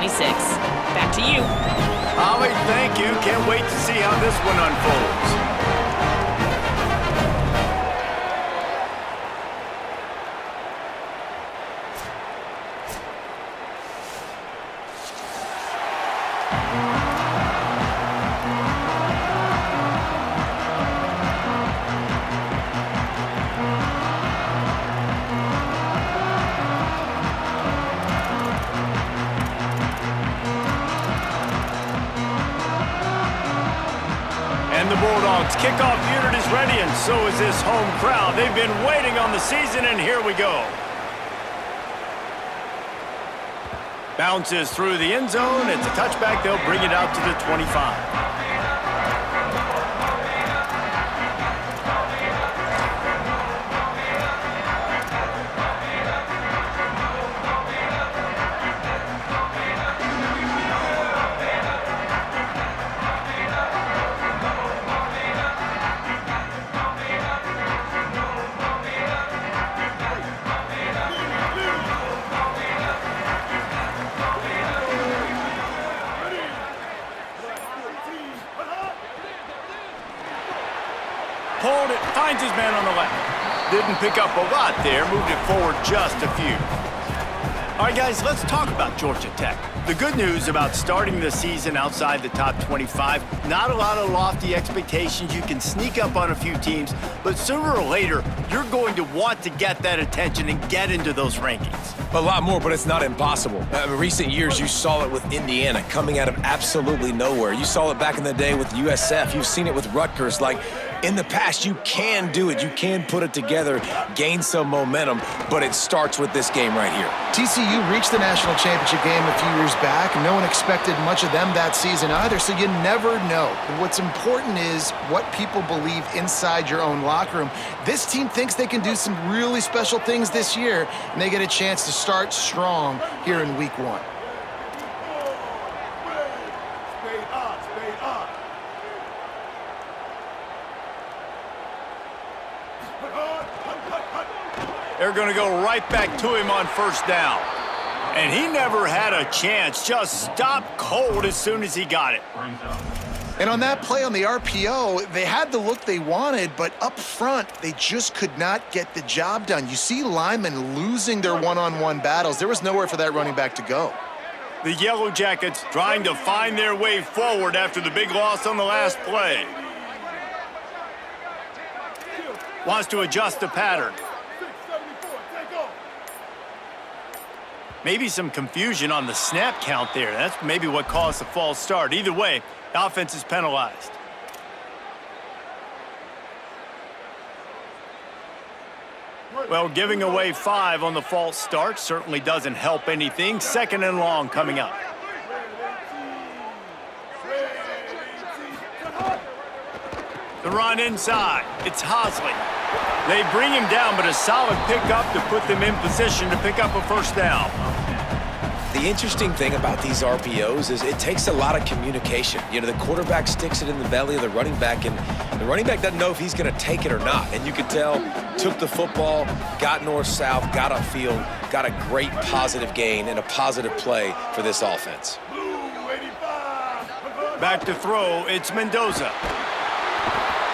36. Back to you. Holly, thank you. Can't wait to see how this one unfolds. And the Bulldogs kickoff unit is ready, and so is this home crowd. They've been waiting on the season, and here we go. Bounces through the end zone. It's a touchback. They'll bring it out to the 25. Pulled it, finds his man on the left. Didn't pick up a lot there, moved it forward just a few. All right, guys, let's talk about Georgia Tech. The good news about starting the season outside the top 25, not a lot of lofty expectations. You can sneak up on a few teams, but sooner or later, you're going to want to get that attention and get into those rankings. A lot more, but it's not impossible. In recent years, you saw it with Indiana coming out of absolutely nowhere. You saw it back in the day with USF. You've seen it with Rutgers. Like, in the past, you can do it. You can put it together, gain some momentum, but it starts with this game right here. TCU reached the national championship game a few years back, and no one expected much of them that season either, so you never know. But what's important is what people believe inside your own locker room. This team thinks they can do some really special things this year, and they get a chance to start strong here in week 1. They're going to go right back to him on first down. And he never had a chance, just stopped cold as soon as he got it. And on that play on the RPO, they had the look they wanted, but up front, they just could not get the job done. You see linemen losing their one-on-one battles. There was nowhere for that running back to go. The Yellow Jackets trying to find their way forward after the big loss on the last play. Wants to adjust the pattern. Maybe some confusion on the snap count there. That's maybe what caused the false start. Either way, the offense is penalized. Well, giving away 5 on the false start certainly doesn't help anything. 2nd and long coming up. The run inside. It's Hosley. They bring him down, but a solid pickup to put them in position to pick up a first down. The interesting thing about these RPOs is it takes a lot of communication. You know, the quarterback sticks it in the belly of the running back, and the running back doesn't know if he's going to take it or not. And you could tell, took the football, got north-south, got upfield, got a great positive gain and a positive play for this offense. Back to throw, it's Mendoza.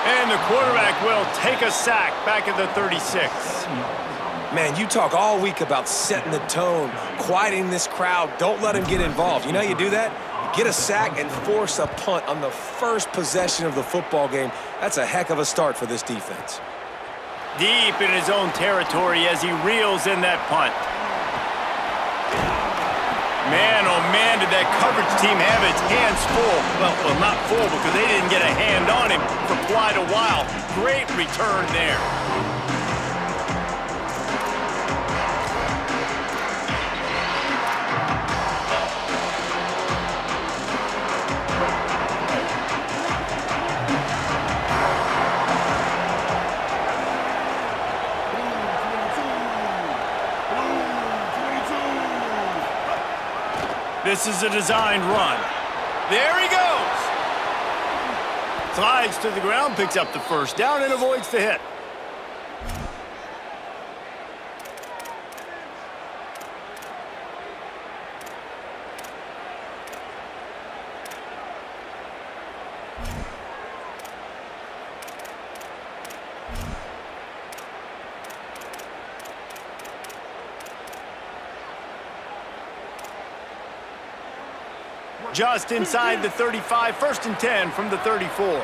And the quarterback will take a sack back at the 36. Man, you talk all week about setting the tone, quieting this crowd. Don't let them get involved. You know how you do that? Get a sack and force a punt on the first possession of the football game. That's a heck of a start for this defense. Deep in his own territory as he reels in that punt. Man, oh man, did that coverage team have its hands full. Well, not full because they didn't get a hand on him for quite a while. Great return there. This is a designed run. There he goes. Slides to the ground, picks up the first down, and avoids the hit. Just inside the 35, 1st and 10 from the 34.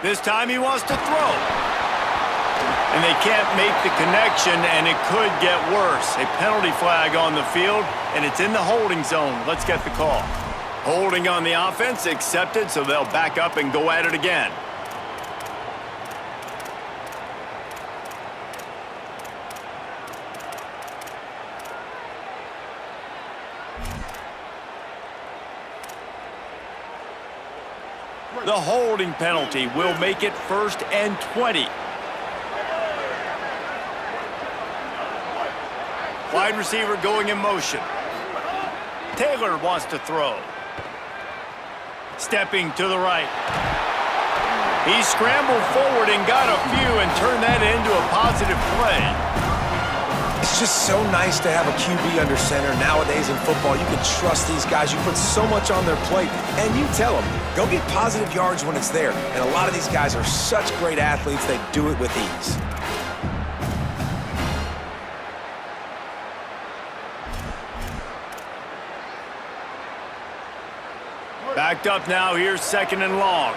This time he wants to throw. And they can't make the connection, and it could get worse. A penalty flag on the field, and it's in the holding zone. Let's get the call. Holding on the offense, accepted, so they'll back up and go at it again. The holding penalty will make it 1st and 20. Wide receiver going in motion. Taylor wants to throw. Stepping to the right. He scrambled forward and got a few and turned that into a positive play. It's just so nice to have a QB under center. Nowadays in football, you can trust these guys. You put so much on their plate, and you tell them, go get positive yards when it's there. And a lot of these guys are such great athletes, they do it with ease. Backed up now, here's 2nd and long.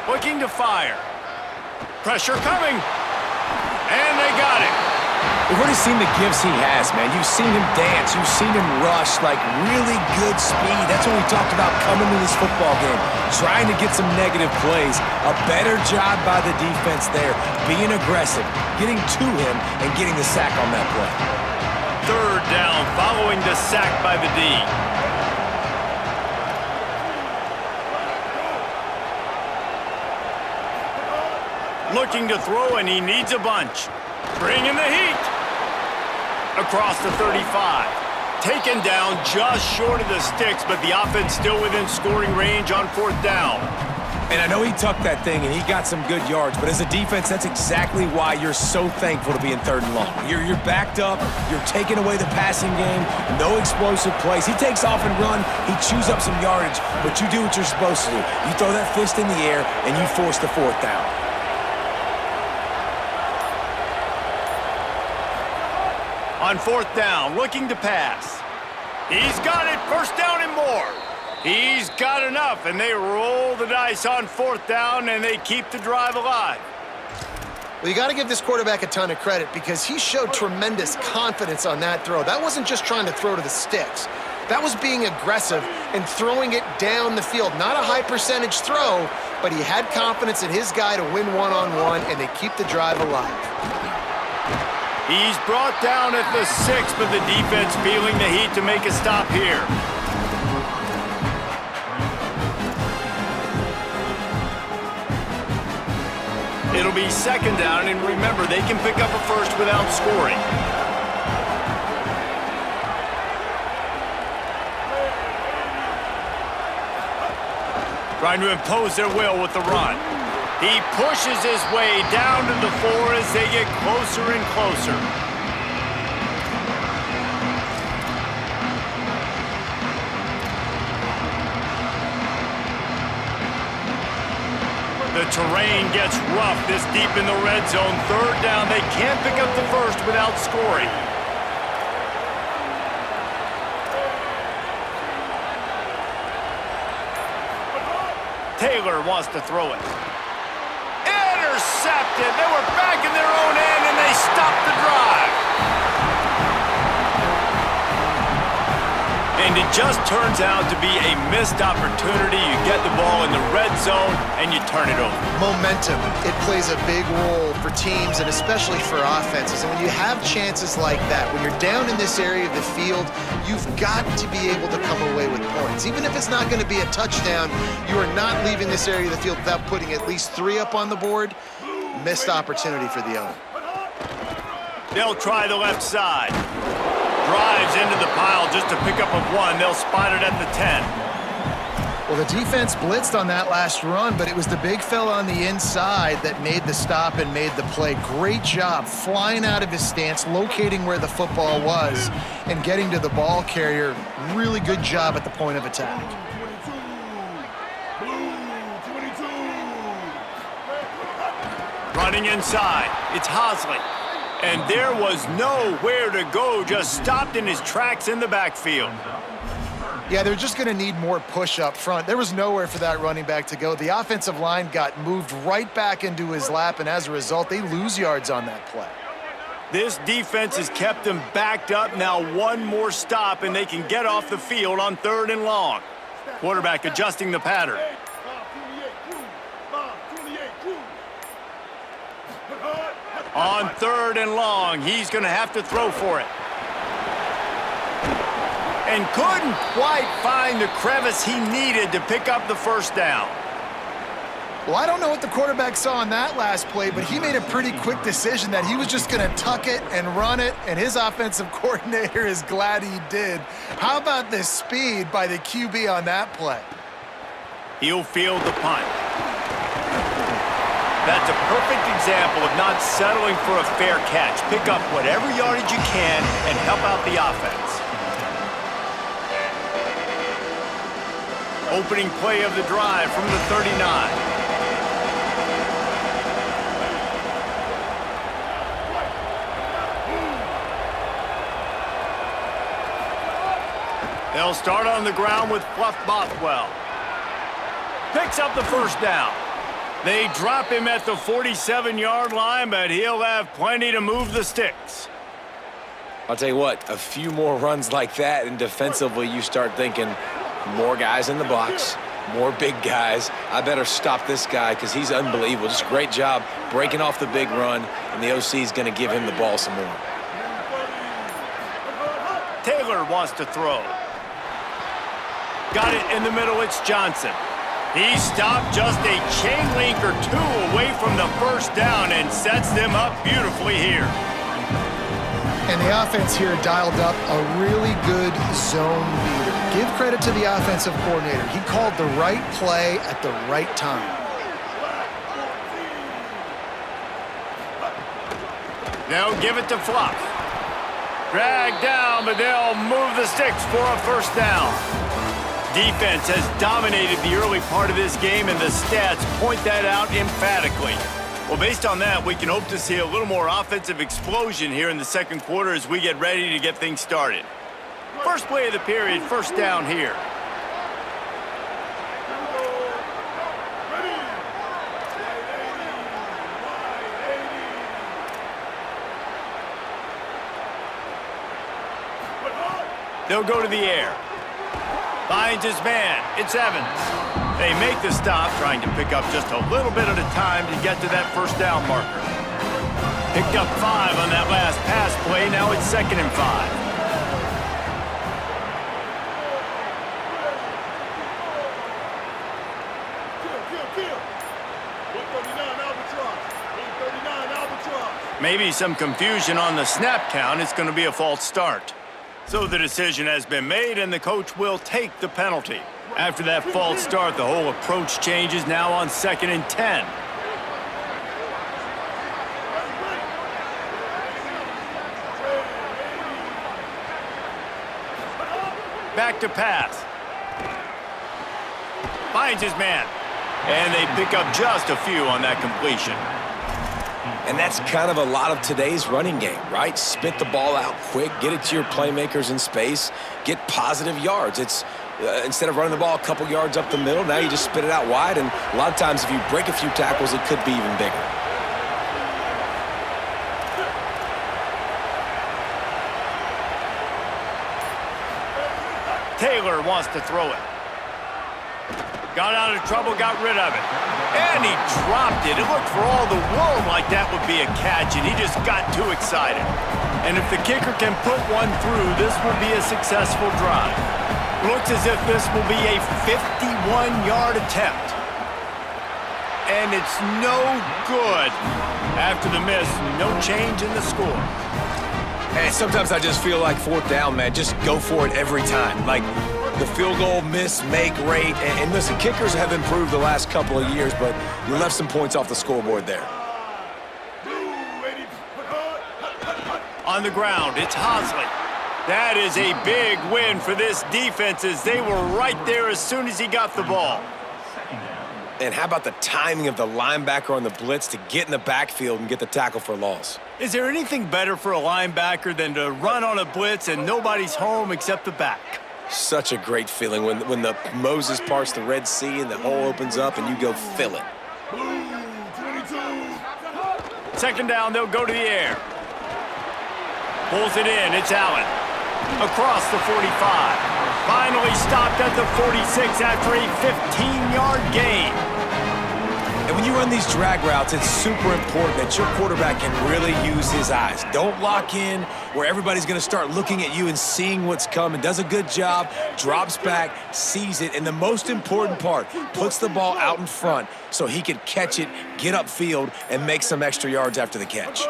Looking to fire. Pressure coming. And they got it. We've already seen the gifts he has, man. You've seen him dance. You've seen him rush, like really good speed. That's what we talked about coming to this football game. Trying to get some negative plays. A better job by the defense there. Being aggressive, getting to him, and getting the sack on that play. 3rd down following the sack by the D. Looking to throw, and he needs a bunch. Bringing the heat. Across the 35. Taken down just short of the sticks, but the offense still within scoring range on 4th down. And I know he tucked that thing, and he got some good yards, but as a defense, that's exactly why you're so thankful to be in 3rd and long. You're backed up. You're taking away the passing game. No explosive plays. He takes off and run. He chews up some yardage, but you do what you're supposed to do. You throw that fist in the air, and you force the 4th down. On 4th down, looking to pass. He's got it, 1st down and more. He's got enough, and they roll the dice on 4th down, and they keep the drive alive. Well, you got to give this quarterback a ton of credit because he showed tremendous confidence on that throw. That wasn't just trying to throw to the sticks. That was being aggressive and throwing it down the field. Not a high percentage throw, but he had confidence in his guy to win one-on-one, and they keep the drive alive. He's brought down at the 6, but the defense feeling the heat to make a stop here. It'll be 2nd down, and remember, they can pick up a 1st without scoring. Trying to impose their will with the run. He pushes his way down to the 4 as they get closer and closer. The terrain gets rough this deep in the red zone. 3rd down, they can't pick up the 1st without scoring. Taylor wants to throw it. Intercepted. They were back in their own end, and they stopped the drive. And it just turns out to be a missed opportunity. You get the ball in the red zone, and you turn it over. Momentum, it plays a big role for teams and especially for offenses. And when you have chances like that, when you're down in this area of the field, you've got to be able to come away with points. Even if it's not going to be a touchdown, you are not leaving this area of the field without putting at least 3 up on the board. Missed opportunity for the owner. They'll try the left side. Drives into the pile just to pick up a 1. They'll spot it at the 10. Well, the defense blitzed on that last run, but it was the big fella on the inside that made the stop and made the play. Great job flying out of his stance, locating where the football was, and getting to the ball carrier. Really good job at the point of attack. Running inside, it's Hosley. And there was nowhere to go, just stopped in his tracks in the backfield. Yeah, they're just going to need more push up front. There was nowhere for that running back to go. The offensive line got moved right back into his lap, and as a result, they lose yards on that play. This defense has kept them backed up. Now one more stop, and they can get off the field on 3rd and long. Quarterback adjusting the pattern. On 3rd and long, he's going to have to throw for it. And couldn't quite find the crevice he needed to pick up the first down. Well, I don't know what the quarterback saw on that last play, but he made a pretty quick decision that he was just going to tuck it and run it, and his offensive coordinator is glad he did. How about the speed by the QB on that play? He'll field the punt. That's a perfect example of not settling for a fair catch. Pick up whatever yardage you can and help out the offense. Opening play of the drive from the 39. They'll start on the ground with Fluff Bothwell. Picks up the first down. They drop him at the 47-yard line, but he'll have plenty to move the sticks. I'll tell you what, a few more runs like that, and defensively you start thinking, more guys in the box, more big guys. I better stop this guy because he's unbelievable. Just a great job breaking off the big run, and the OC is going to give him the ball some more. Taylor wants to throw. Got it in the middle, it's Johnson. He stopped just a chain link or two away from the first down and sets them up beautifully here. And the offense here dialed up a really good zone leader. Give credit to the offensive coordinator. He called the right play at the right time. They'll give it to Fluff. Dragged down, but they'll move the sticks for a first down. Defense has dominated the early part of this game, and the stats point that out emphatically. Well, based on that, we can hope to see a little more offensive explosion here in the second quarter as we get ready to get things started. First play of the period, first down here. They'll go to the air. Finds his man. It's Evans. They make the stop, trying to pick up just a little bit at a time to get to that first down marker. Picked up 5 on that last pass play. Now it's 2nd and 5. Maybe some confusion on the snap count. It's going to be a false start. So the decision has been made, and the coach will take the penalty. After that false start, the whole approach changes now on 2nd and 10. Back to pass. Finds his man. And they pick up just a few on that completion. And that's kind of a lot of today's running game, right? Spit the ball out quick, get it to your playmakers in space, get positive yards. It's instead of running the ball a couple yards up the middle, now you just spit it out wide, and a lot of times if you break a few tackles, it could be even bigger. Taylor wants to throw it. Got out of trouble, got rid of it. And he dropped it. It looked for all the world like that would be a catch, and he just got too excited. And if the kicker can put one through, this will be a successful drive. Looks as if this will be a 51-yard attempt. And it's no good. After the miss, no change in the score. Hey, sometimes I just feel like 4th down, man. Just go for it every time. Like, the field goal miss-make rate. And listen, kickers have improved the last couple of years, but you left some points off the scoreboard there. On the ground, it's Hosley. That is a big win for this defense as they were right there as soon as he got the ball. And how about the timing of the linebacker on the blitz to get in the backfield and get the tackle for loss? Is there anything better for a linebacker than to run on a blitz and nobody's home except the back? Such a great feeling when the Moses parts the Red Sea and the hole opens up and you go fill it. Second down, they'll go to the air. Pulls it in, it's Allen. Across the 45. Finally stopped at the 46 after a 15-yard gain. And when you run these drag routes, it's super important that your quarterback can really use his eyes. Don't lock in where everybody's going to start looking at you and seeing what's coming. Does a good job, drops back, sees it, and the most important part, puts the ball out in front so he can catch it, get upfield, and make some extra yards after the catch.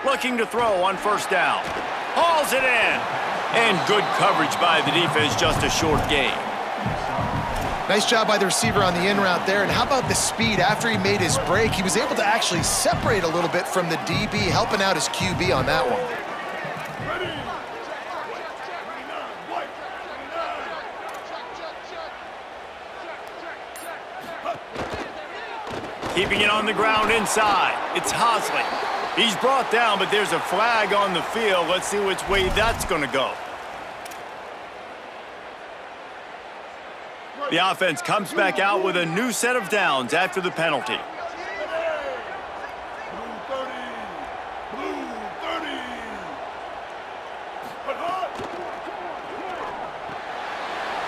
Looking to throw on first down. Hauls it in. And good coverage by the defense, just a short gain. Nice job by the receiver on the in route there. And how about the speed? After he made his break, he was able to actually separate a little bit from the DB, helping out his QB on that one. Keeping it on the ground inside. It's Hosley. He's brought down, but there's a flag on the field. Let's see which way that's going to go. The offense comes back out with a new set of downs after the penalty.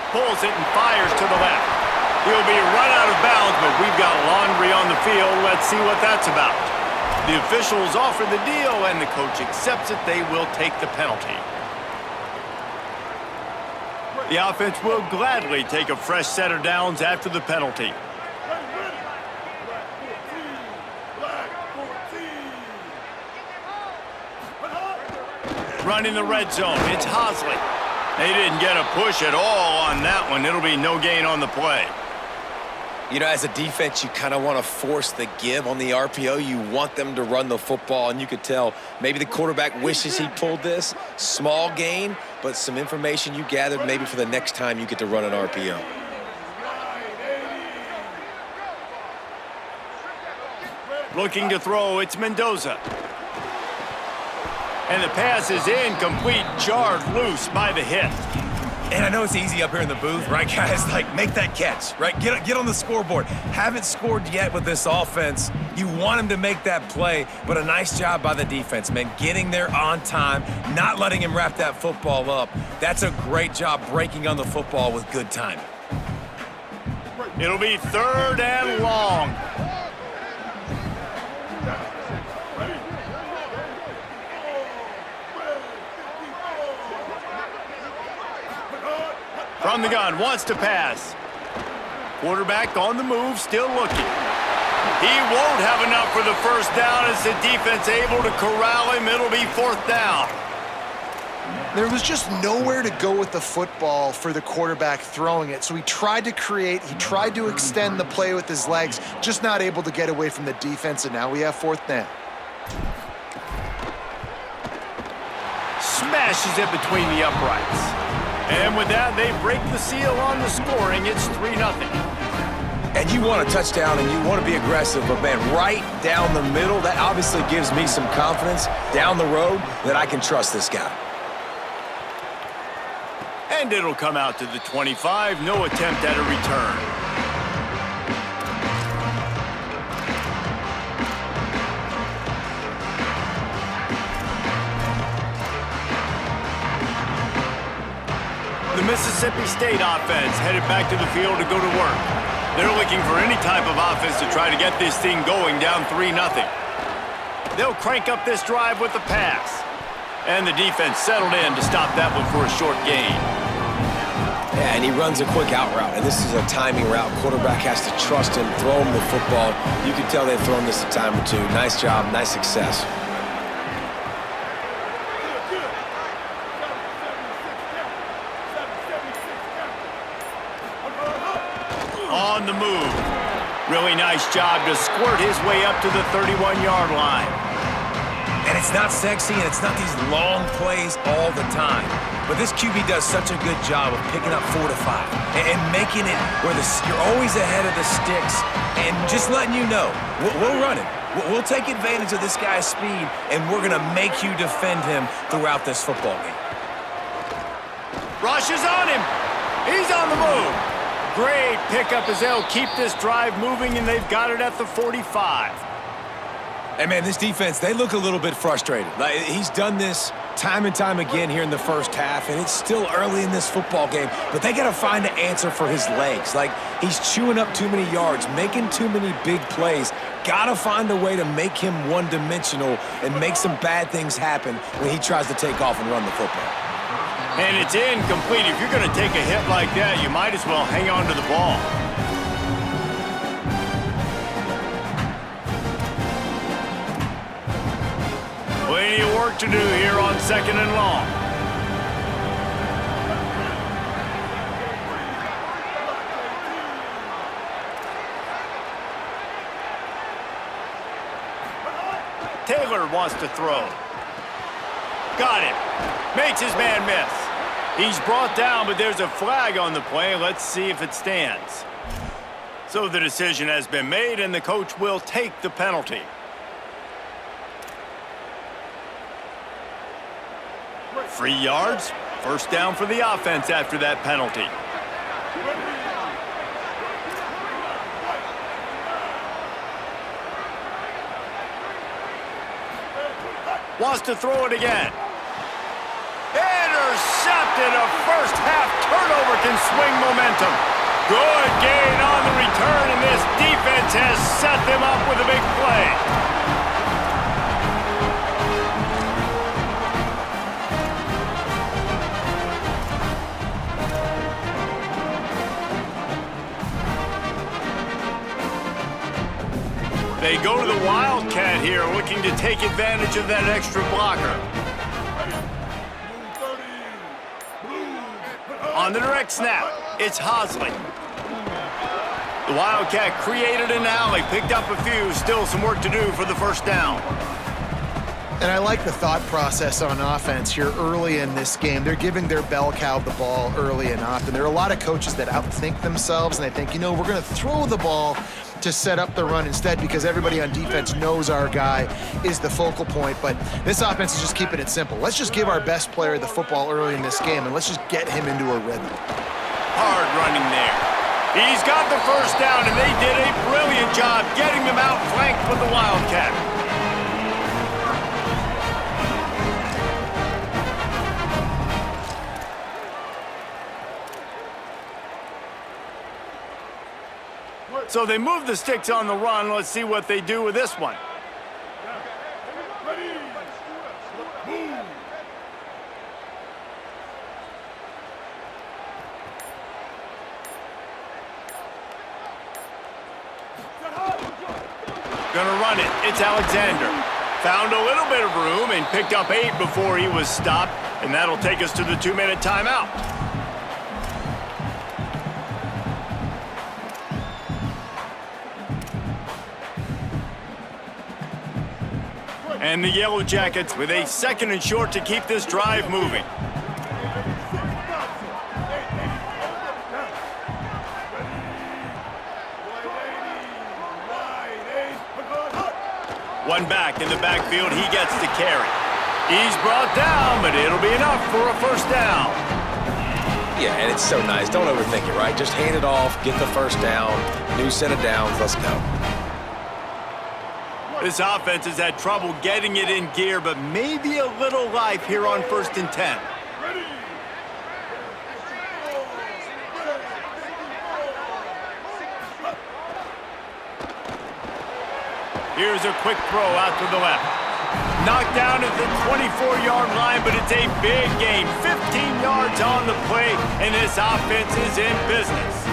Pulls it and fires to the left. He'll be run out of bounds, but we've got laundry on the field. Let's see what that's about. The officials offer the deal, and the coach accepts it. They will take the penalty. The offense will gladly take a fresh set of downs after the penalty. Running the red zone, it's Hosley. They didn't get a push at all on that one. It'll be no gain on the play. You know, as a defense, you kind of want to force the give on the RPO. You want them to run the football, and you could tell maybe the quarterback wishes he pulled this. Small gain, but some information you gathered maybe for the next time you get to run an RPO. Looking to throw, it's Mendoza. And the pass is incomplete, jarred loose by the hit. And I know it's easy up here in the booth, right, guys? Like, make that catch, right? Get on the scoreboard. Haven't scored yet with this offense. You want him to make that play, but a nice job by the defense, man. Getting there on time, not letting him wrap that football up. That's a great job breaking on the football with good timing. It'll be third and long. From the gun, wants to pass. Quarterback on the move, still looking. He won't have enough for the first down as the defense able to corral him. It'll be fourth down. There was just nowhere to go with the football for the quarterback throwing it. So he tried to create, he tried to extend the play with his legs, just not able to get away from the defense, and now we have fourth down. Smashes it between the uprights. And with that, they break the seal on the scoring. It's 3-0. And you want a touchdown and you want to be aggressive, but man, right down the middle, that obviously gives me some confidence down the road that I can trust this guy. And it'll come out to the 25. No attempt at a return. The Mississippi State offense headed back to the field to go to work. They're looking for any type of offense to try to get this thing going down 3-0. They'll crank up this drive with the pass. And the defense settled in to stop that one for a short gain. Yeah, and he runs a quick out route, and this is a timing route. Quarterback has to trust him, throw him the football. You can tell they've thrown this a time or two. Nice job, nice success. on the move. Really nice job to squirt his way up to the 31-yard line. And it's not sexy, and it's not these long plays all the time. But this QB does such a good job of picking up 4 to 5 and making it where you're always ahead of the sticks and just letting you know, we'll run it. We'll take advantage of this guy's speed, and we're going to make you defend him throughout this football game. Rush is on him. He's on the move. Great pickup as they'll keep this drive moving, and they've got it at the 45. Hey, man, this defense, they look a little bit frustrated. Like, he's done this time and time again here in the first half, and it's still early in this football game, but they got to find an answer for his legs. Like, he's chewing up too many yards, making too many big plays. Got to find a way to make him one-dimensional and make some bad things happen when he tries to take off and run the football. And it's incomplete. If you're going to take a hit like that, you might as well hang on to the ball. Plenty of work to do here on 2nd and long. Taylor wants to throw. Got it. Makes his man miss. He's brought down, but there's a flag on the play. Let's see if it stands. So the decision has been made, and the coach will take the penalty. Free yards. First down for the offense after that penalty. Wants to throw it again. Intercepted. A first half turnover can swing momentum. Good gain on the return, and this defense has set them up with a big play. They go to the Wildcat here, looking to take advantage of that extra blocker. On the direct snap, it's Hosley. The Wildcat created an alley, picked up a few, still some work to do for the first down. And I like the thought process on offense here early in this game. They're giving their bell cow the ball early and often. There are a lot of coaches that outthink themselves, and they think, we're going to throw the ball to set up the run instead because everybody on defense knows our guy is the focal point. But this offense is just keeping it simple. Let's just give our best player the football early in this game, and let's just get him into a rhythm. Hard running there. He's got the first down, and they did a brilliant job getting them out flanked with the Wildcat. So they move the sticks on the run. Let's see what they do with this one. Gonna run it. It's Alexander. Found a little bit of room and picked up 8 before he was stopped. And that'll take us to the 2-minute timeout. And the Yellow Jackets with a 2nd and short to keep this drive moving. One back in the backfield, he gets the carry. He's brought down, but it'll be enough for a first down. Yeah, and it's so nice. Don't overthink it, right? Just hand it off, get the first down, new set of downs, let's go. This offense has had trouble getting it in gear, but maybe a little life here on 1st and 10. Here's a quick throw out to the left. Knocked down at the 24-yard line, but it's a big gain. 15 yards on the play, and this offense is in business.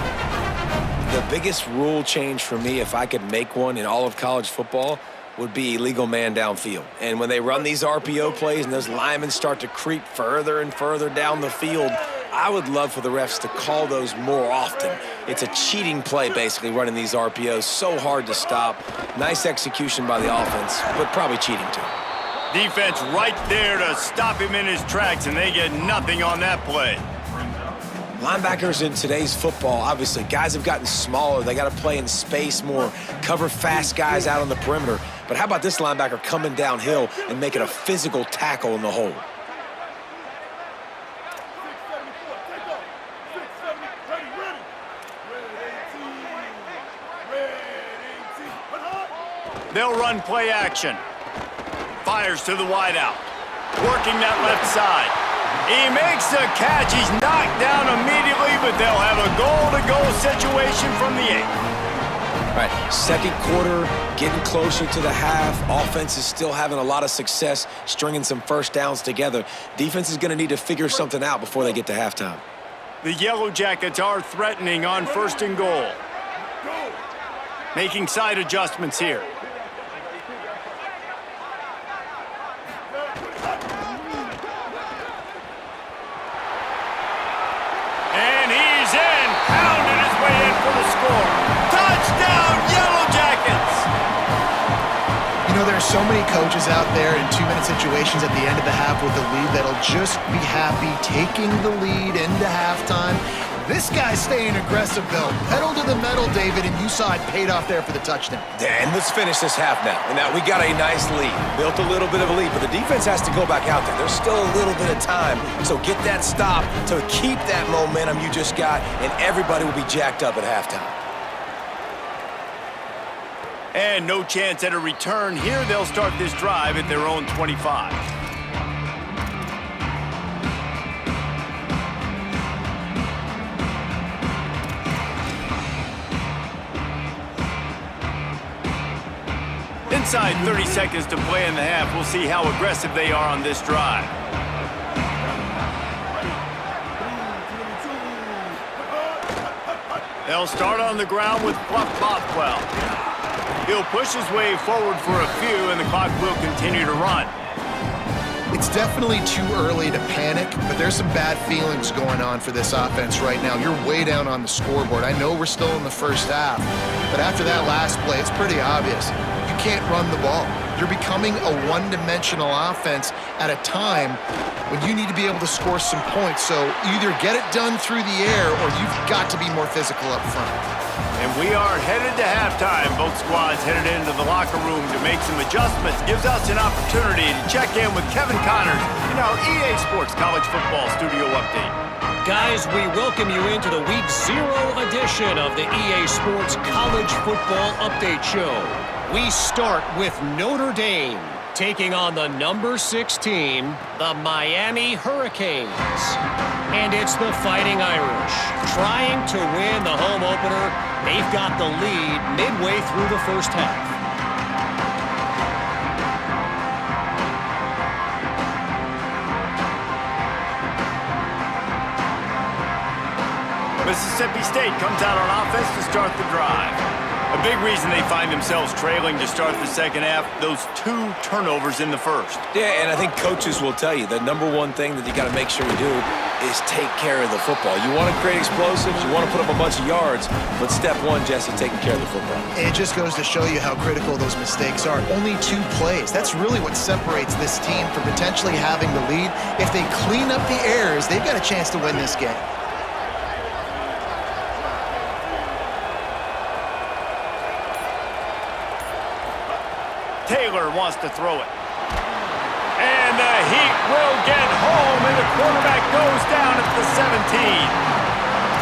The biggest rule change for me, if I could make one in all of college football, would be illegal man downfield. And when they run these RPO plays and those linemen start to creep further and further down the field, I would love for the refs to call those more often. It's a cheating play, basically, running these RPOs. So hard to stop. Nice execution by the offense, but probably cheating too. Defense right there to stop him in his tracks, and they get nothing on that play. Linebackers in today's football, obviously, guys have gotten smaller. They got to play in space more, cover fast guys out on the perimeter. But how about this linebacker coming downhill and making a physical tackle in the hole? They'll run play action. Fires to the wideout. Working that left side. He makes the catch. He's knocked down immediately, but they'll have a goal-to-goal situation from the 8. All right, second quarter, getting closer to the half. Offense is still having a lot of success stringing some first downs together. Defense is going to need to figure something out before they get to halftime. The Yellow Jackets are threatening on 1st and goal. Making side adjustments here. And he's in, pounding his way in for the score. Touchdown, Yellow Jackets! You know, there are so many coaches out there in 2-minute situations at the end of the half with the lead that'll just be happy taking the lead into halftime. This guy's staying aggressive, though. Pedal to the metal, David, and you saw it paid off there for the touchdown. And let's finish this half now. And now we got a nice lead. Built a little bit of a lead, but the defense has to go back out there. There's still a little bit of time. So get that stop to keep that momentum you just got, and everybody will be jacked up at halftime. And no chance at a return here. They'll start this drive at their own 25. Inside 30 seconds to play in the half. We'll see how aggressive they are on this drive. They'll start on the ground with Fluff Bothwell. He'll push his way forward for a few, and the clock will continue to run. It's definitely too early to panic, but there's some bad feelings going on for this offense right now. You're way down on the scoreboard. I know we're still in the first half, but after that last play, it's pretty obvious. You can't run the ball. You're becoming a one-dimensional offense at a time when you need to be able to score some points. So either get it done through the air or you've got to be more physical up front. And we are headed to halftime. Both squads headed into the locker room to make some adjustments. Gives us an opportunity to check in with Kevin Connors in our EA Sports College Football Studio Update. Guys, we welcome you into the Week 0 edition of the EA Sports College Football Update Show. We start with Notre Dame taking on the number 6 team, the Miami Hurricanes. And it's the Fighting Irish trying to win the home opener. They've got the lead midway through the first half. Mississippi State comes out on offense to start the drive. A big reason they find themselves trailing to start the second half, those 2 turnovers in the first. Yeah, and I think coaches will tell you the number one thing that you got to make sure you do is take care of the football. You want to create explosives, you want to put up a bunch of yards, but step one, Jesse, taking care of the football. It just goes to show you how critical those mistakes are. Only 2 plays. That's really what separates this team from potentially having the lead. If they clean up the errors, they've got a chance to win this game. Taylor wants to throw it. And the Heat will get home, and the quarterback goes down at the 17.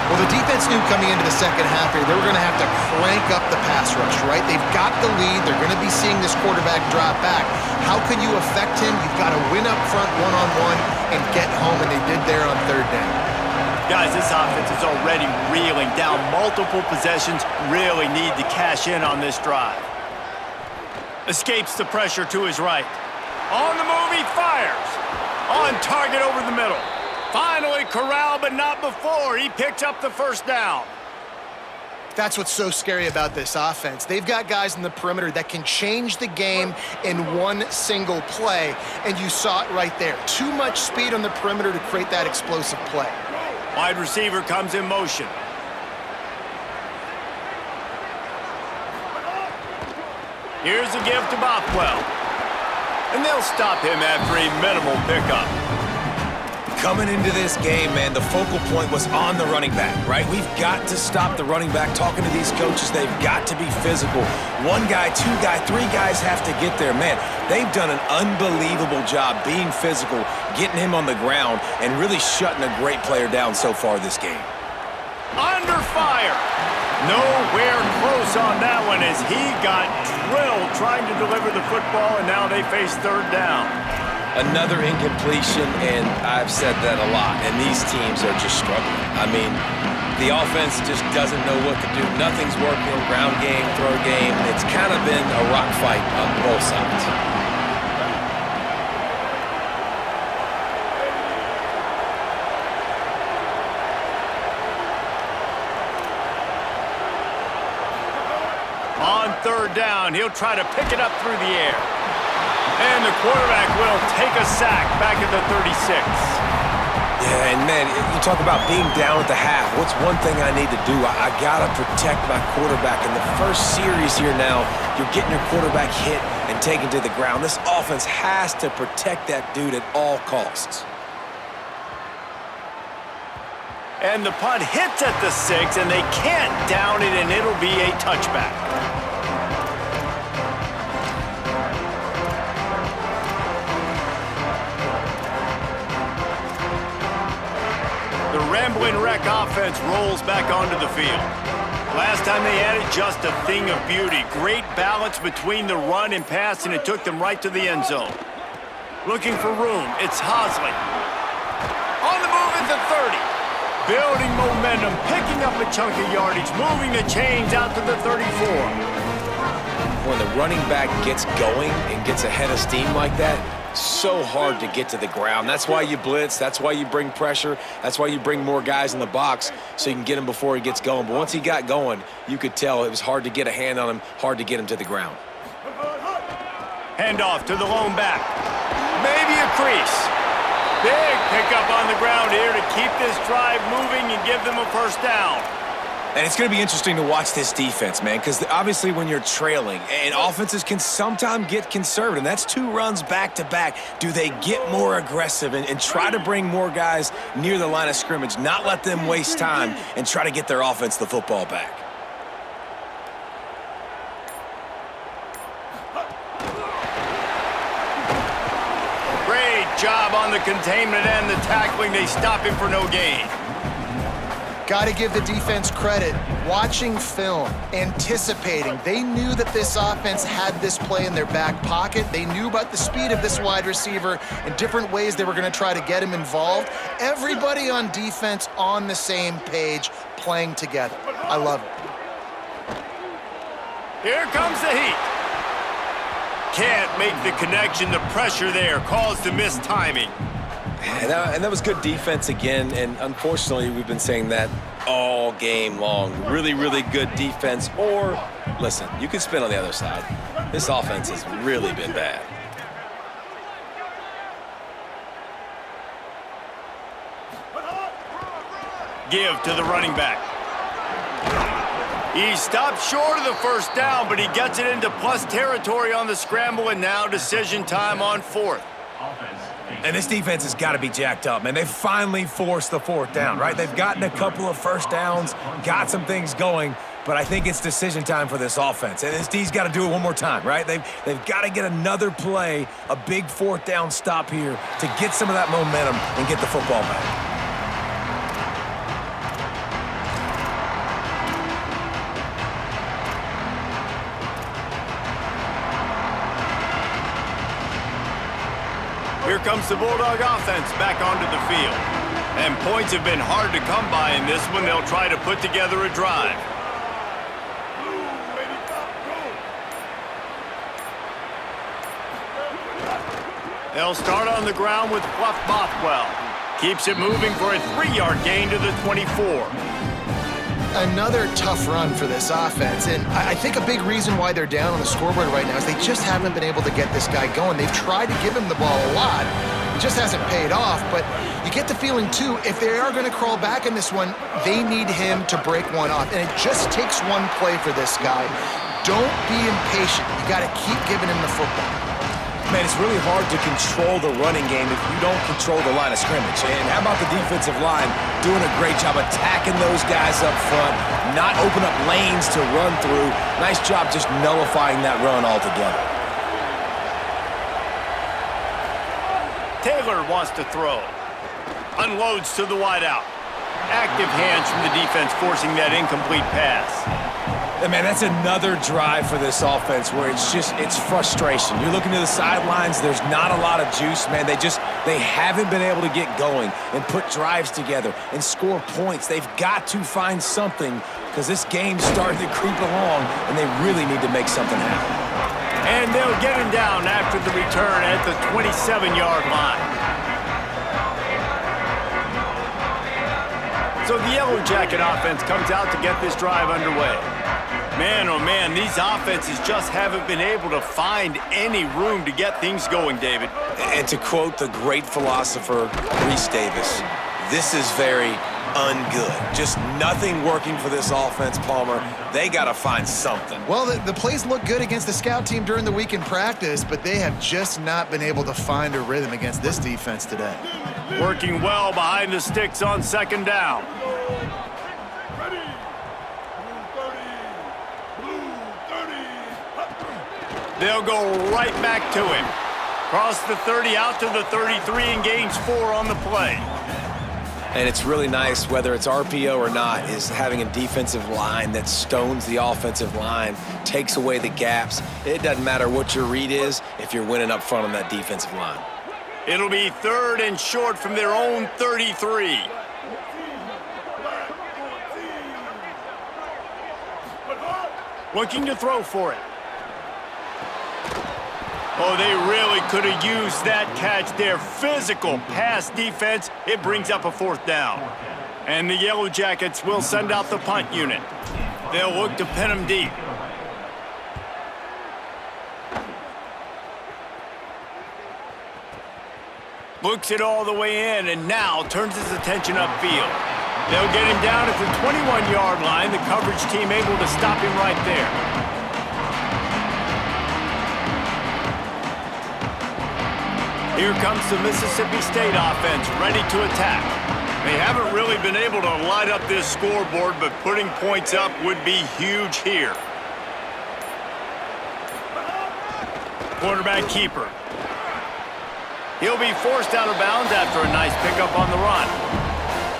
Well, the defense knew coming into the second half here, they were going to have to crank up the pass rush, right? They've got the lead. They're going to be seeing this quarterback drop back. How can you affect him? You've got to win up front one-on-one and get home, and they did there on 3rd down. Guys, this offense is already reeling down multiple possessions. Really need to cash in on this drive. Escapes the pressure to his right. On the move, he fires. On target over the middle. Finally corralled, but not before. He picks up the first down. That's what's so scary about this offense. They've got guys in the perimeter that can change the game in one single play, and you saw it right there. Too much speed on the perimeter to create that explosive play. Wide receiver comes in motion. Here's a give to Bothwell. And they'll stop him after a minimal pickup. Coming into this game, man, the focal point was on the running back, right? We've got to stop the running back. Talking to these coaches, they've got to be physical. One guy, two guy, three guys have to get there. Man, they've done an unbelievable job being physical, getting him on the ground, and really shutting a great player down so far this game. Under fire. Nowhere close on that one as he got drilled trying to deliver the football, and now they face third down. Another incompletion, and I've said that a lot, and these teams are just struggling. I mean, the offense just doesn't know what to do. Nothing's working, ground game, throw game. It's kind of been a rock fight on both sides. On third down, he'll try to pick it up through the air. And the quarterback will take a sack back at the 36. Yeah, and man, you talk about being down at the half. What's one thing I need to do? I got to protect my quarterback. In the first series here now, you're getting your quarterback hit and taken to the ground. This offense has to protect that dude at all costs. And the punt hits at the 6, and they can't down it, and it'll be a touchback. The Ramblin' Wreck offense rolls back onto the field. Last time they had it, just a thing of beauty. Great balance between the run and pass, and it took them right to the end zone. Looking for room, it's Hosley. On the move at the 30. Building momentum, picking up a chunk of yardage, moving the chains out to the 34. When the running back gets going and gets ahead of steam like that, so hard to get to the ground. That's why you blitz. That's why you bring pressure. That's why you bring more guys in the box so you can get him before he gets going. But once he got going, you could tell it was hard to get a hand on him, hard to get him to the ground. Handoff to the lone back. Maybe a crease. Big pickup on the ground here to keep this drive moving and give them a first down. And it's going to be interesting to watch this defense, man, because obviously when you're trailing, and offenses can sometimes get conservative, and that's two runs back-to-back. Do they get more aggressive and try to bring more guys near the line of scrimmage, not let them waste time, and try to get their offense the football back? Great job on the containment and the tackling. They stop him for no gain. Got to give the defense credit. Watching film, anticipating. They knew that this offense had this play in their back pocket. They knew about the speed of this wide receiver and different ways they were going to try to get him involved. Everybody on defense on the same page, playing together. I love it. Here comes the heat. Can't make the connection. The pressure there caused the missed timing. And that was good defense again, and unfortunately, we've been saying that all game long. Really, really good defense, or, listen, you can spin on the other side. This offense has really been bad. Give to the running back. He stops short of the first down, but he gets it into plus territory on the scramble, and now decision time on fourth. And this defense has got to be jacked up, man. They've finally forced the fourth down, right? They've gotten a couple of first downs, got some things going, but I think it's decision time for this offense. And this D's got to do it one more time, right? They've got to get another play, a big fourth down stop here to get some of that momentum and get the football back. Here comes the Bulldog offense back onto the field. And points have been hard to come by in this one. They'll try to put together a drive. They'll start on the ground with Fluff Bothwell. Keeps it moving for a 3-yard gain to the 24. Another tough run for this offense, and I think a big reason why they're down on the scoreboard right now is they just haven't been able to get this guy going. They've tried to give him the ball a lot. It just hasn't paid off, but you get the feeling, too, if they are going to crawl back in this one, they need him to break one off. And it just takes one play for this guy. Don't be impatient. You got to keep giving him the football. Man, it's really hard to control the running game if you don't control the line of scrimmage. And how about the defensive line doing a great job attacking those guys up front, not open up lanes to run through. Nice job just nullifying that run altogether. Taylor wants to throw. Unloads to the wideout. Active hands from the defense forcing that incomplete pass. And man, that's another drive for this offense where it's frustration. You're looking to the sidelines, there's not a lot of juice, man. They haven't been able to get going and put drives together and score points. They've got to find something because this game's starting to creep along and they really need to make something happen. And they'll get him down after the return at the 27-yard line. So the Yellow Jacket offense comes out to get this drive underway. Man, oh man, these offenses just haven't been able to find any room to get things going, David. And to quote the great philosopher, Reese Davis, this is very ungood. Just nothing working for this offense, Palmer. They got to find something. Well, the plays look good against the scout team during the week in practice, but they have just not been able to find a rhythm against this defense today. Working well behind the sticks on second down. They'll go right back to him. Cross the 30 out to the 33 and gains 4 on the play. And it's really nice, whether it's RPO or not, is having a defensive line that stones the offensive line, takes away the gaps. It doesn't matter what your read is if you're winning up front on that defensive line. It'll be 3rd and short from their own 33. Looking to throw for it. Oh, they really could have used that catch there. Physical pass defense. It brings up a 4th down. And the Yellow Jackets will send out the punt unit. They'll look to pin him deep. Looks it all the way in and now turns his attention upfield. They'll get him down at the 21-yard line. The coverage team able to stop him right there. Here comes the Mississippi State offense, ready to attack. They haven't really been able to light up this scoreboard, but putting points up would be huge here. Quarterback keeper. He'll be forced out of bounds after a nice pickup on the run.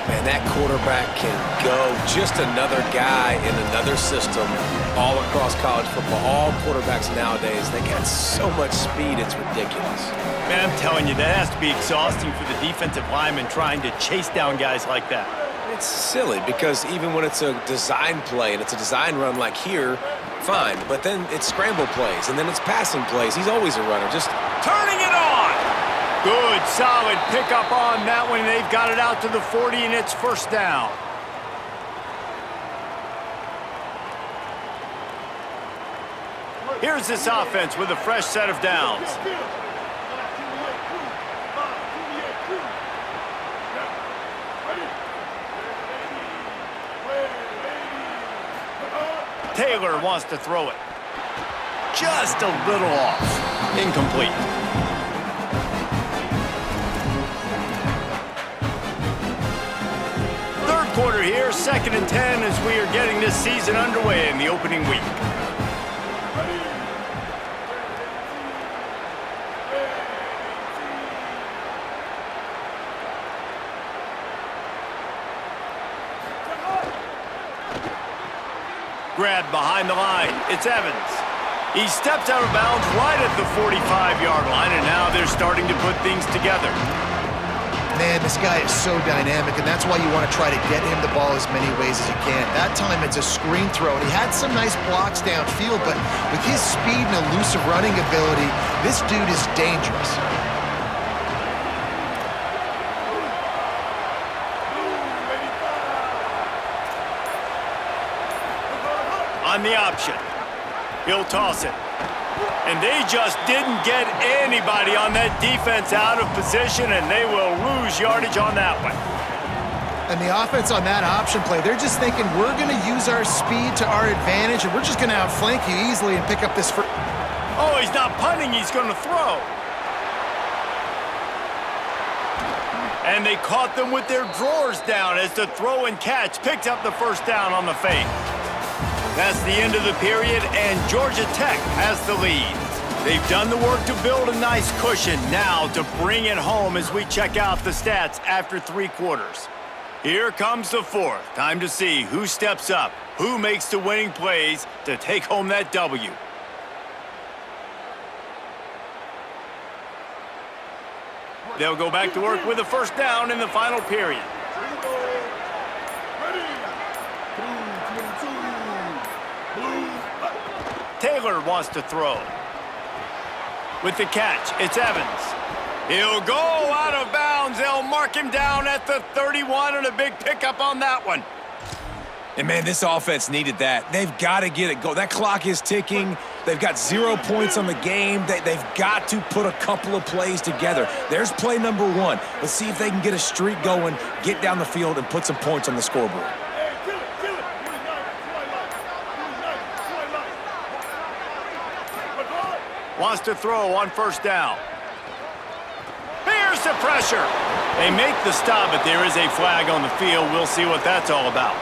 Man, that quarterback can go. Just another guy in another system all across college football. All quarterbacks nowadays, they got so much speed, it's ridiculous. Man, I'm telling you, that has to be exhausting for the defensive lineman trying to chase down guys like that. It's silly because even when it's a design play and it's a design run like here, fine. But then it's scramble plays and then it's passing plays. He's always a runner. Just turning it on. Good, solid pickup on that one. They've got it out to the 40, and it's 1st down. Here's this offense with a fresh set of downs. Taylor wants to throw it. Just a little off. Incomplete. Quarter here, 2nd and 10 as we are getting this season underway in the opening week. Grabbed behind the line, it's Evans. He steps out of bounds right at the 45-yard line, and now they're starting to put things together. Man, this guy is so dynamic, and that's why you want to try to get him the ball as many ways as you can. That time, it's a screen throw, and he had some nice blocks downfield, but with his speed and elusive running ability, this dude is dangerous. On the option. He'll toss it. And they just didn't get anybody on that defense out of position, and they will lose yardage on that one. And the offense on that option play, they're just thinking we're going to use our speed to our advantage, and we're just going to outflank you easily and pick up this first. Oh, he's not punting, he's going to throw. And they caught them with their drawers down as the throw and catch picked up the first down on the fake. That's the end of the period, and Georgia Tech has the lead. They've done the work to build a nice cushion. Now to bring it home as we check out the stats after 3 quarters. Here comes the fourth. Time to see who steps up, who makes the winning plays to take home that W. They'll go back to work with a first down in the final period. Taylor wants to throw. With the catch, it's Evans. He'll go out of bounds. They'll mark him down at the 31 and a big pickup on that one. And, man, this offense needed that. They've got to get it going. That clock is ticking. They've got 0 points on the game. They've got to put a couple of plays together. There's play number 1. Let's see if they can get a streak going, get down the field, and put some points on the scoreboard. Wants to throw on first down. Here's the pressure. They make the stop, but there is a flag on the field. We'll see what that's all about.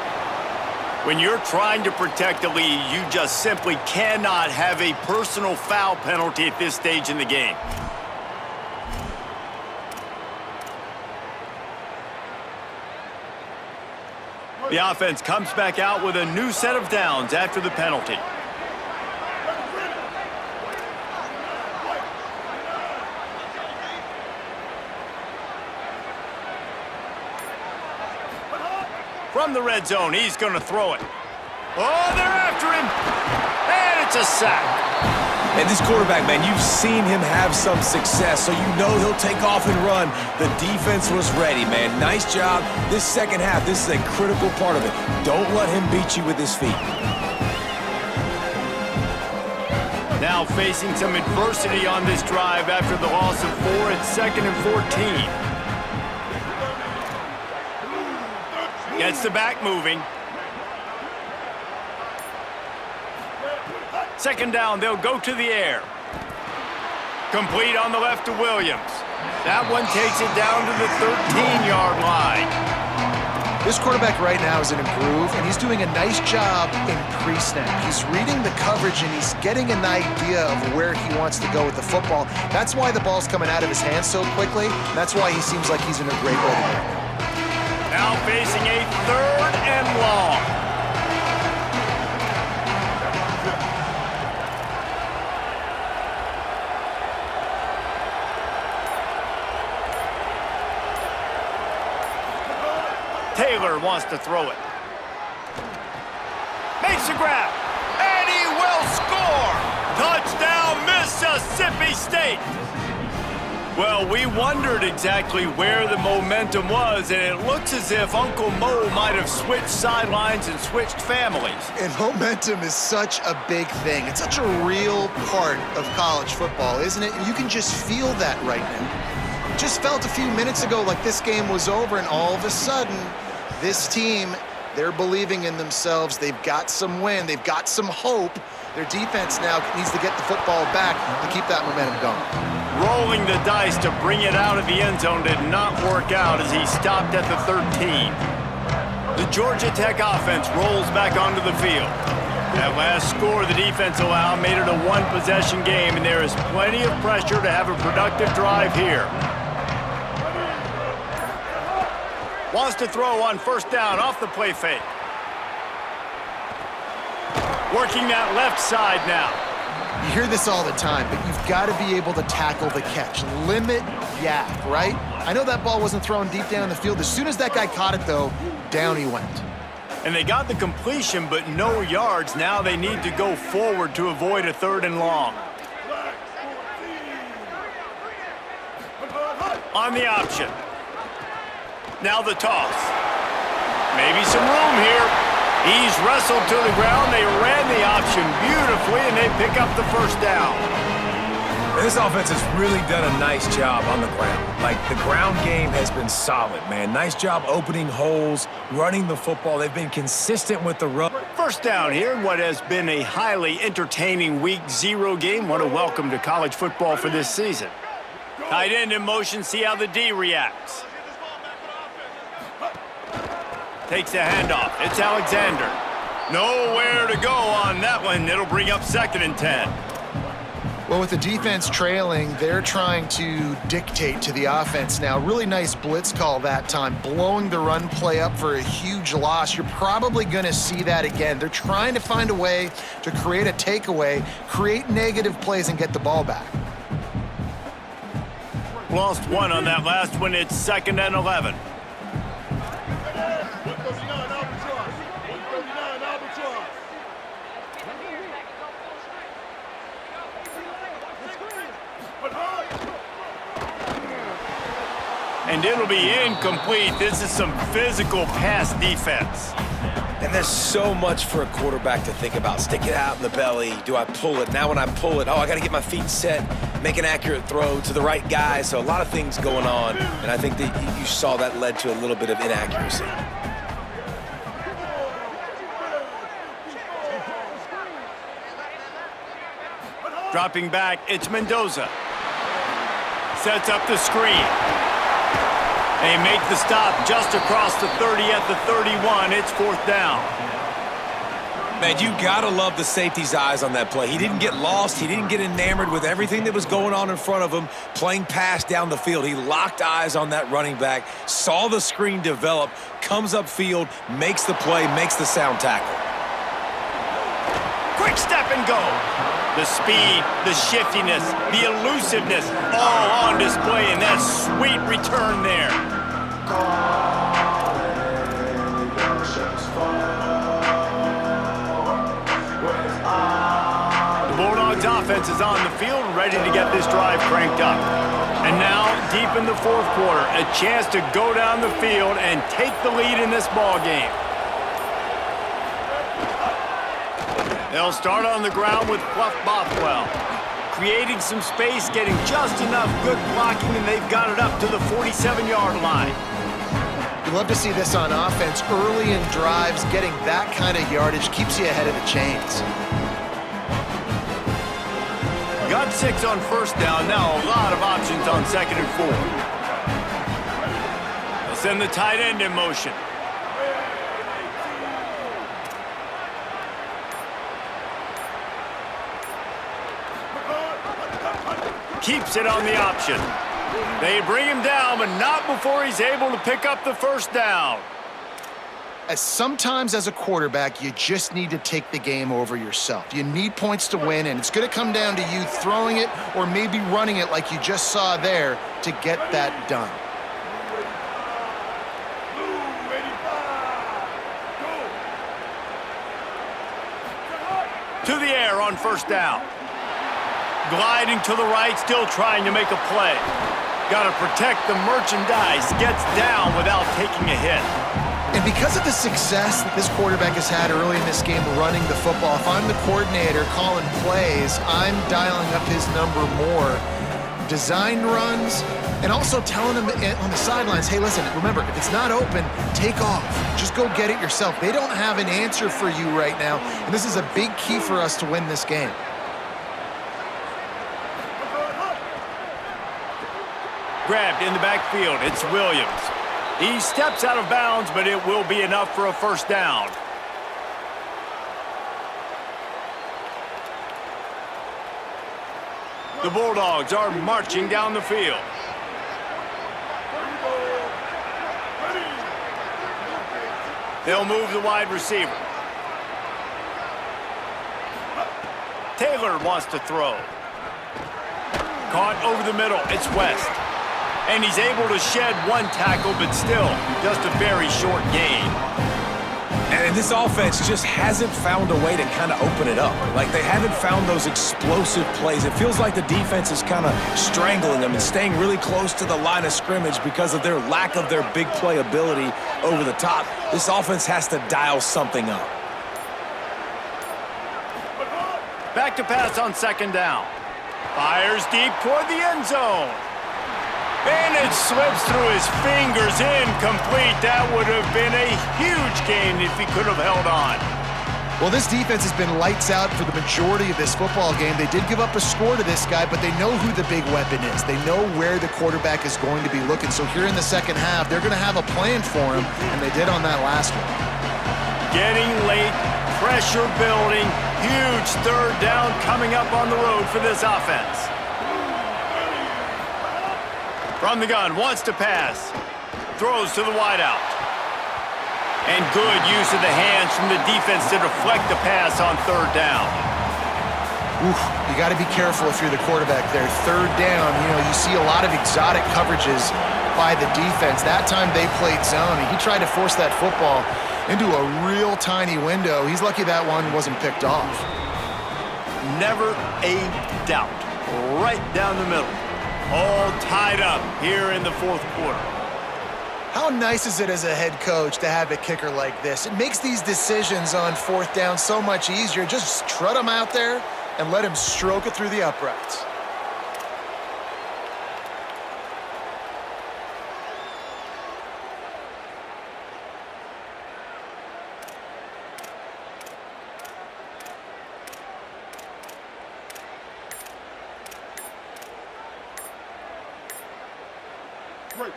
When you're trying to protect a lead, you just simply cannot have a personal foul penalty at this stage in the game. The offense comes back out with a new set of downs after the penalty. From the red zone, he's going to throw it. Oh, they're after him. And it's a sack. And this quarterback, man, you've seen him have some success, so you know he'll take off and run. The defense was ready, man. Nice job. This second half, this is a critical part of it. Don't let him beat you with his feet. Now facing some adversity on this drive after the loss of 4. It's 2nd and 14. Gets the back moving. Second down, they'll go to the air. Complete on the left to Williams. That one takes it down to the 13-yard line. This quarterback right now is in a groove, and he's doing a nice job in pre-snap. He's reading the coverage, and he's getting an idea of where he wants to go with the football. That's why the ball's coming out of his hands so quickly. That's why he seems like he's in a great rhythm right now. Now facing a 3rd and long. Taylor wants to throw it. Makes a grab. And he will score. Touchdown, Mississippi State. Well, we wondered exactly where the momentum was, and it looks as if Uncle Mo might have switched sidelines and switched families. And momentum is such a big thing. It's such a real part of college football, isn't it? And you can just feel that right now. Just felt a few minutes ago like this game was over, and all of a sudden, this team, they're believing in themselves. They've got some wind. They've got some hope. Their defense now needs to get the football back to keep that momentum going. Rolling the dice to bring it out of the end zone did not work out as he stopped at the 13. The Georgia Tech offense rolls back onto the field. That last score the defense allowed made it a 1-possession game, and there is plenty of pressure to have a productive drive here. Wants to throw on first down off the play fake. Working that left side now. You hear this all the time, but you've got to be able to tackle the catch. Limit yak, right? I know that ball wasn't thrown deep down the field. As soon as that guy caught it, though, down he went. And they got the completion, but no yards. Now they need to go forward to avoid a 3rd and long. On the option. Now the toss. Maybe some room here. He's wrestled to the ground. They ran the option beautifully, and they pick up the first down. This offense has really done a nice job on the ground. Like, the ground game has been solid, man. Nice job opening holes, running the football. They've been consistent with the run. First down here in what has been a highly entertaining Week 0 game. What a welcome to college football for this season. Tight end in motion, see how the D reacts. Takes the handoff. It's Alexander. Nowhere to go on that one. It'll bring up 2nd and 10. Well, with the defense trailing, they're trying to dictate to the offense now. Really nice blitz call that time, blowing the run play up for a huge loss. You're probably going to see that again. They're trying to find a way to create a takeaway, create negative plays, and get the ball back. Lost one on that last one. It's 2nd and 11. And it'll be incomplete. This is some physical pass defense. And there's so much for a quarterback to think about. Stick it out in the belly. Do I pull it? Now when I pull it, I got to get my feet set, make an accurate throw to the right guy. So a lot of things going on. And I think that you saw that led to a little bit of inaccuracy. Dropping back, it's Mendoza. Sets up the screen. They make the stop just across the 30 at the 31. It's 4th down. Man, you gotta love the safety's eyes on that play. He didn't get lost. He didn't get enamored with everything that was going on in front of him, playing pass down the field. He locked eyes on that running back, saw the screen develop, comes upfield, makes the play, makes the sound tackle. Quick step and go. The speed, the shiftiness, the elusiveness, all on display in that sweet return there. The Bulldogs offense is on the field, ready to get this drive cranked up. And now, deep in the 4th quarter, a chance to go down the field and take the lead in this ball game. They'll start on the ground with Fluff Bothwell. Creating some space, getting just enough good blocking, and they've got it up to the 47-yard line. You love to see this on offense. Early in drives, getting that kind of yardage keeps you ahead of the chains. Got 6 on 1st down. Now a lot of options on 2nd and 4. They'll send the tight end in motion. Keeps it on the option. They bring him down, but not before he's able to pick up the 1st down. Sometimes as a quarterback, you just need to take the game over yourself. You need points to win, and it's going to come down to you throwing it or maybe running it like you just saw there to get that done. To the air on 1st down. Gliding to the right, still trying to make a play. Got to protect the merchandise. Gets down without taking a hit. And because of the success that this quarterback has had early in this game running the football, if I'm the coordinator calling plays, I'm dialing up his number more. Design runs, and also telling him on the sidelines, hey, listen, remember, if it's not open, take off. Just go get it yourself. They don't have an answer for you right now, and this is a big key for us to win this game. Grabbed in the backfield, it's Williams. He steps out of bounds, but it will be enough for a 1st down. The Bulldogs are marching down the field. They'll move the wide receiver. Taylor wants to throw. Caught over the middle, it's West. And he's able to shed one tackle, but still just a very short gain. And this offense just hasn't found a way to kind of open it up. Like, they haven't found those explosive plays. It feels like the defense is kind of strangling them and staying really close to the line of scrimmage because of their lack of their big play ability over the top. This offense has to dial something up. Back to pass on 2nd down. Fires deep toward the end zone. And it slips through his fingers, incomplete. That would have been a huge gain if he could have held on. Well, this defense has been lights out for the majority of this football game. They did give up a score to this guy, but they know who the big weapon is. They know where the quarterback is going to be looking. So here in the second half, they're going to have a plan for him, and they did on that last one. Getting late, pressure building, huge third down coming up on the road for this offense. From the gun, wants to pass. Throws to the wideout. And good use of the hands from the defense to deflect the pass on third down. Oof, you got to be careful if you're the quarterback there. Third down, you see a lot of exotic coverages by the defense. That time they played zone, and he tried to force that football into a real tiny window. He's lucky that one wasn't picked off. Never a doubt. Right down the middle. All tied up here in the fourth quarter. How nice is it as a head coach to have a kicker like this? It makes these decisions on fourth down so much easier. Just trot him out there and let him stroke it through the uprights.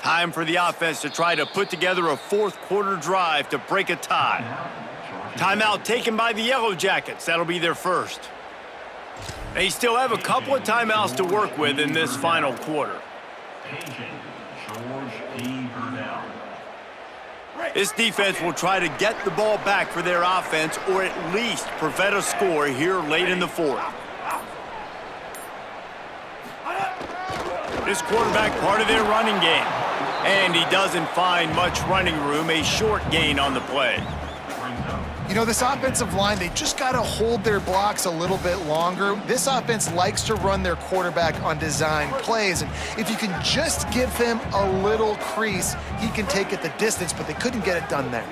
Time for the offense to try to put together a fourth quarter drive to break a tie. Timeout taken by the Yellow Jackets. That'll be their first. They still have a couple of timeouts to work with in this final quarter. This defense will try to get the ball back for their offense or at least prevent a score here late in the fourth. This quarterback part of their running game. And he doesn't find much running room, a short gain on the play. This offensive line, they just got to hold their blocks a little bit longer. This offense likes to run their quarterback on design plays, and if you can just give him a little crease, he can take it the distance, but they couldn't get it done there.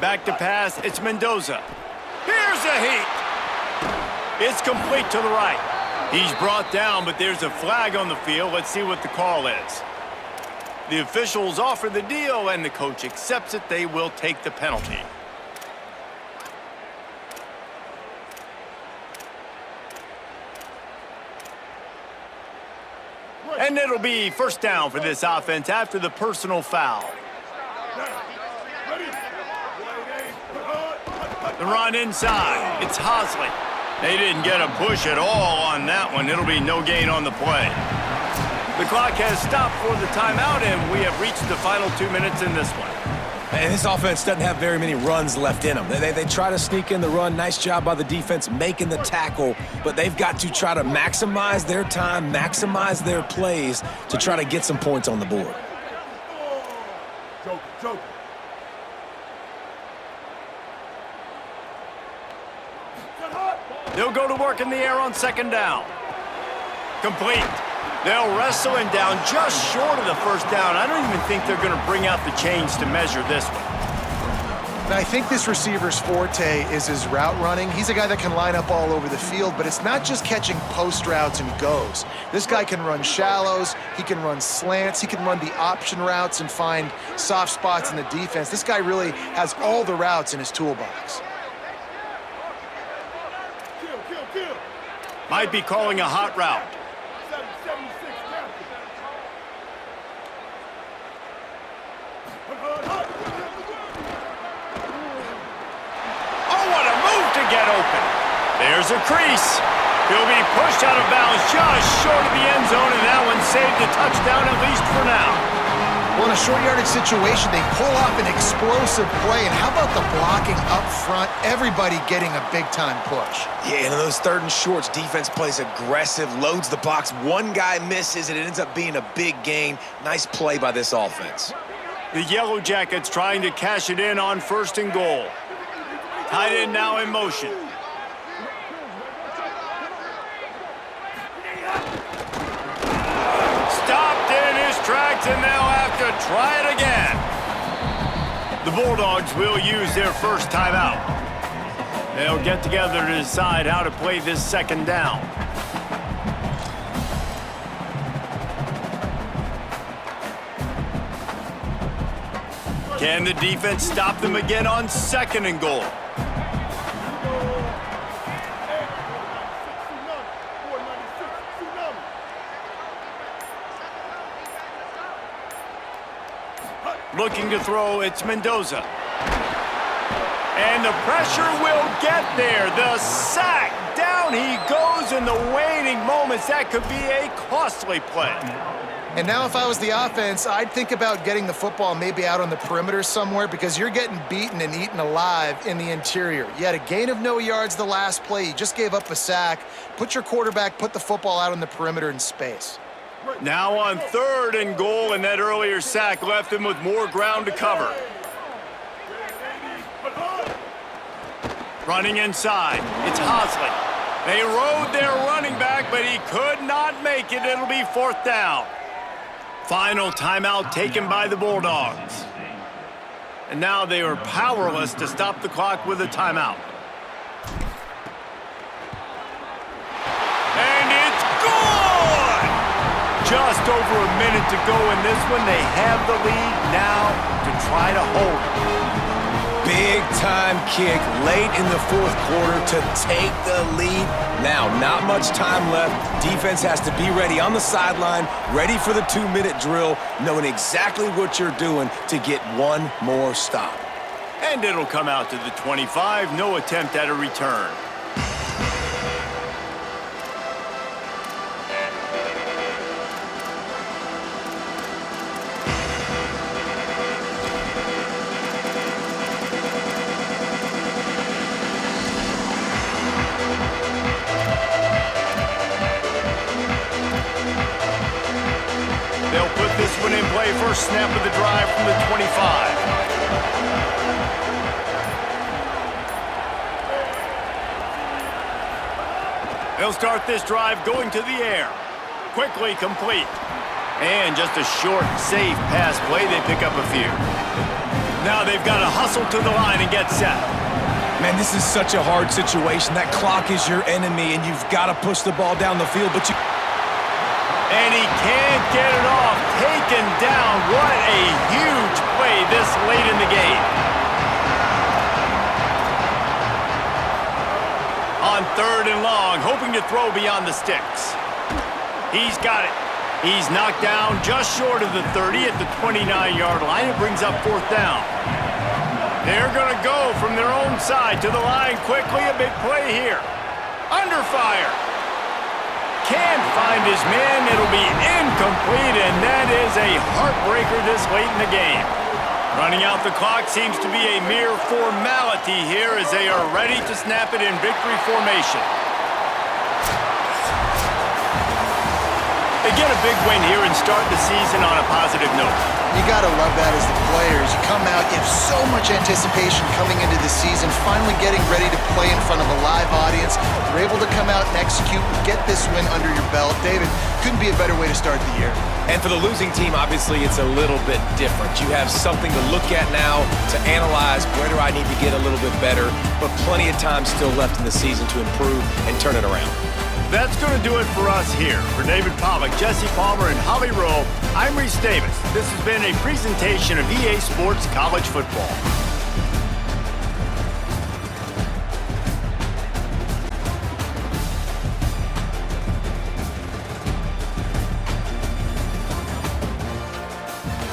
Back to pass, it's Mendoza. Here's a heat. It's complete to the right. He's brought down, but there's a flag on the field. Let's see what the call is. The officials offer the deal, and the coach accepts it. They will take the penalty. And it'll be first down for this offense after the personal foul. The run inside. It's Hosley. They didn't get a push at all on that one. It'll be no gain on the play. The clock has stopped for the timeout, and we have reached the final 2 minutes in this one. And this offense doesn't have very many runs left in them. They try to sneak in the run. Nice job by the defense making the tackle, but they've got to try to maximize their time, maximize their plays to try to get some points on the board. They'll go to work in the air on second down. Complete. They'll wrestle him down just short of the first down. I don't even think they're going to bring out the chains to measure this one. Now, I think this receiver's forte is his route running. He's a guy that can line up all over the field, but it's not just catching post routes and goes. This guy can run shallows, he can run slants, he can run the option routes and find soft spots in the defense. This guy really has all the routes in his toolbox. Might be calling a hot route. Oh, what a move to get open. There's a crease. He'll be pushed out of bounds just short of the end zone, and that one saved a touchdown at least for now. Well, in a short yardage situation, they pull off an explosive play. And how about the blocking up front? Everybody getting a big-time push. Yeah, and in those third and shorts, defense plays aggressive, loads the box. One guy misses, and it ends up being a big gain. Nice play by this offense. The Yellow Jackets trying to cash it in on first and goal. Tight end now in motion. Stopped in his tracks, and they'll have to try it again. The Bulldogs will use their first timeout. They'll get together to decide how to play this second down. Can the defense stop them again on 2nd and goal? Looking to throw, it's Mendoza. And the pressure will get there. The sack. Down he goes in the waning moments. That could be a costly play. And now if I was the offense, I'd think about getting the football maybe out on the perimeter somewhere because you're getting beaten and eaten alive in the interior. You had a gain of no yards the last play. You just gave up a sack. Put your quarterback, put the football out on the perimeter in space. Now on 3rd and goal, and that earlier sack left him with more ground to cover. Running inside, it's Hosley. They rode their running back, but he could not make it. It'll be 4th down. Final timeout taken by the Bulldogs. And now they are powerless to stop the clock with a timeout. And it's good! Just over a minute to go in this one. They have the lead now to try to hold it. Big-time kick late in the 4th quarter to take the lead. Now, not much time left. Defense has to be ready on the sideline, ready for the 2-minute drill, knowing exactly what you're doing to get one more stop. And it'll come out to the 25. No attempt at a return. They'll put this one in play. First snap of the drive from the 25. They'll start this drive going to the air. Quickly complete. And just a short, safe pass play. They pick up a few. Now they've got to hustle to the line and get set. Man, this is such a hard situation. That clock is your enemy, and you've got to push the ball down the field, but you... And he can't get it off. Taken down. What a huge play this late in the game. On 3rd and long, hoping to throw beyond the sticks. He's got it. He's knocked down just short of the 30 at the 29-yard line. It brings up 4th down. They're going to go from their own side to the line quickly. A big play here. Under fire. Can't find his man. It'll be incomplete, and that is a heartbreaker this late in the game. Running out the clock seems to be a mere formality here as they are ready to snap it in victory formation. They get a big win here and start the season on a positive note. You got to love that as the players. You come out, you have so much anticipation coming into the season, finally getting ready to play in front of a live audience. You're able to come out and execute and get this win under your belt. David, couldn't be a better way to start the year. And for the losing team, obviously, it's a little bit different. You have something to look at now, to analyze where do I need to get a little bit better, but plenty of time still left in the season to improve and turn it around. That's going to do it for us here. For David Pollack, Jesse Palmer, and Holly Rowe, I'm Reese Davis. This has been a presentation of EA Sports College Football.